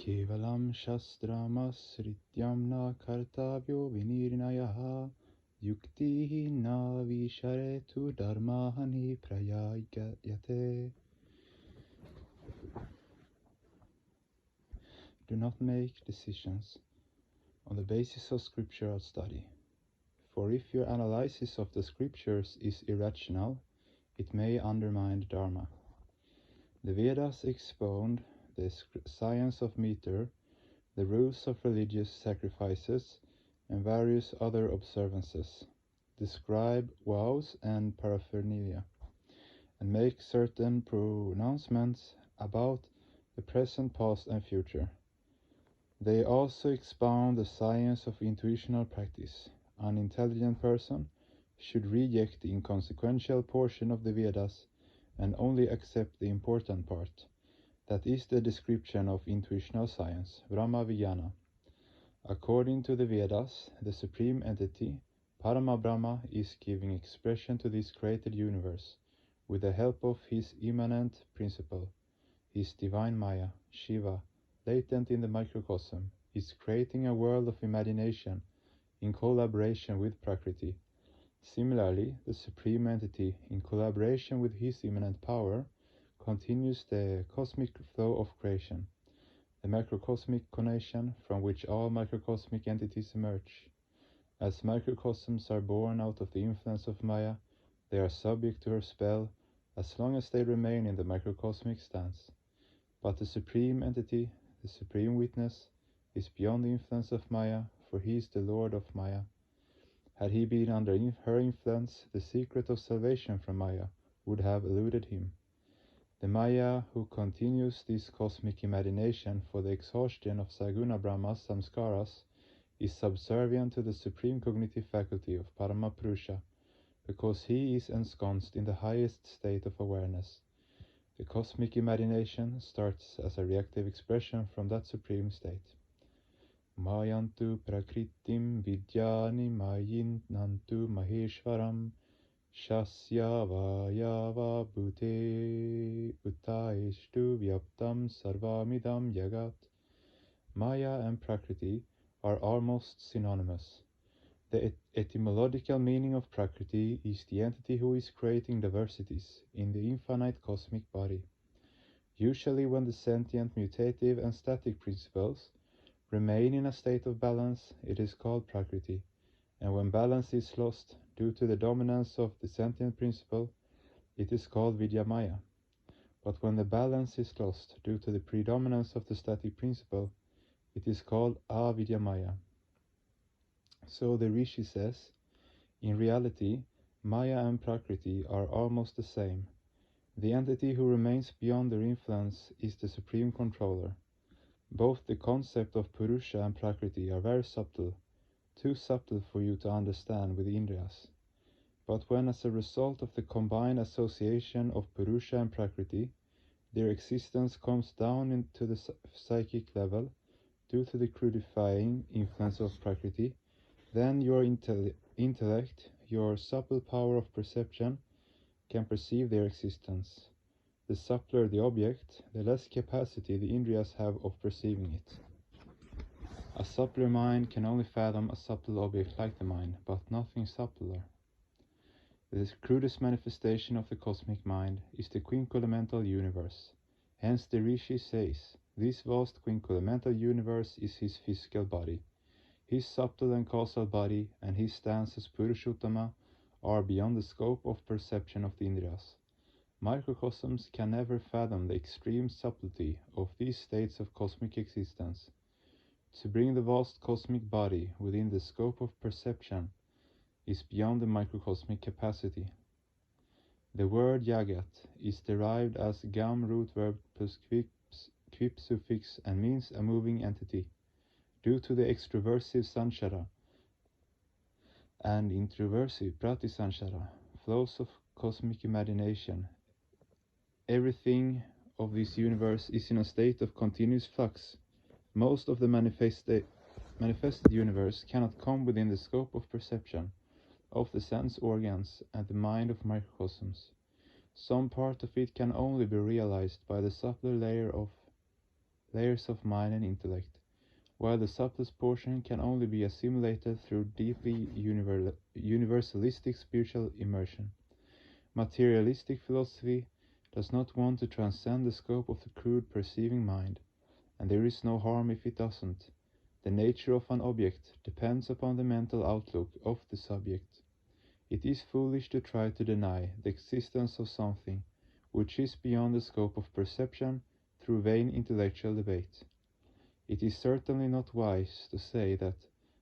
kevalam shastramasrityam na kartavyo vinirnayaha yukti na visharetu dharmahani prayayate. Do not make decisions on the basis of scriptural study, for if your analysis of the scriptures is irrational, it may undermine the Dharma. The Vedas expound the science of meter, the rules of religious sacrifices, and various other observances, describe vows and paraphernalia, and make certain pronouncements about the present, past, and future. They also expound the science of intuitional practice. An intelligent person should reject the inconsequential portion of the Vedas and only accept the important part. That is the description of intuitional science, Brahma Vijnana. According to the Vedas, the Supreme Entity, Parama Brahma, is giving expression to this created universe with the help of his immanent principle. His divine Maya, Shiva, latent in the microcosm, is creating a world of imagination in collaboration with Prakriti. Similarly, the Supreme Entity, in collaboration with his immanent power, continues the cosmic flow of creation, the macrocosmic connection from which all microcosmic entities emerge. As microcosms are born out of the influence of Maya, they are subject to her spell as long as they remain in the microcosmic stance. But the Supreme Entity, the Supreme Witness, is beyond the influence of Maya, for he is the Lord of Maya. Had he been under her influence, the secret of salvation from Maya would have eluded him. The Maya, who continues this cosmic imagination for the exhaustion of Saguna Brahma's samskaras, is subservient to the supreme cognitive faculty of Paramapurusha, because he is ensconced in the highest state of awareness. The cosmic imagination starts as a reactive expression from that supreme state. Mayantu prakritim vidyani mayinantu maheshwaram shasya vayava bhutaeshtu vyaptam sarvamidam yagat. Maya and Prakriti are almost synonymous. The etymological meaning of Prakriti is the entity who is creating diversities in the infinite cosmic body. Usually when the sentient, mutative, and static principles remain in a state of balance, it is called Prakriti, and when balance is lost due to the dominance of the sentient principle, it is called Vidyamaya. But when the balance is lost due to the predominance of the static principle, it is called Avidyamaya. So the Rishi says, in reality, Maya and Prakriti are almost the same. The entity who remains beyond their influence is the supreme controller. Both the concept of Purusha and Prakriti are very subtle, too subtle for you to understand with the Indriyas. But when, as a result of the combined association of Purusha and Prakriti, their existence comes down into the psychic level due to the crudifying influence of Prakriti, then your intellect, your subtle power of perception, can perceive their existence. The subtler the object, the less capacity the Indriyas have of perceiving it. A subtler mind can only fathom a subtle object like the mind, but nothing subtler. The crudest manifestation of the cosmic mind is the quinquelemental universe. Hence the Rishi says, this vast quinquelemental universe is his physical body. His subtle and causal body and his stance as Purushottama are beyond the scope of perception of the Indriyas. Microcosms can never fathom the extreme subtlety of these states of cosmic existence. To bring the vast cosmic body within the scope of perception is beyond the microcosmic capacity. The word yagat is derived as gam root verb plus quip suffix and means a moving entity. Due to the extroversive sanshara and introversive pratisanshara flows of cosmic imagination, everything of this universe is in a state of continuous flux. Most of the manifested universe cannot come within the scope of perception of the sense organs and the mind of microcosms. Some part of it can only be realized by the subtler layer of layers of mind and intellect, while the subtlest portion can only be assimilated through deeply universalistic spiritual immersion. Materialistic philosophy does not want to transcend the scope of the crude perceiving mind, and there is no harm if it doesn't. The nature of an object depends upon the mental outlook of the subject. It is foolish to try to deny the existence of something which is beyond the scope of perception through vain intellectual debate. It is certainly not wise to say that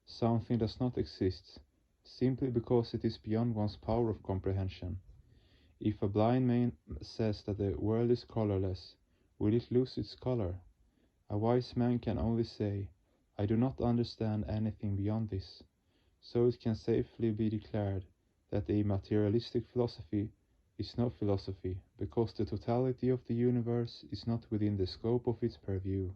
something does not exist simply because it is beyond one's power of comprehension. If a blind man says that the world is colorless, will it lose its color? A wise man can only say, I do not understand anything beyond this. So it can safely be declared that a materialistic philosophy is not philosophy, because the totality of the universe is not within the scope of its purview.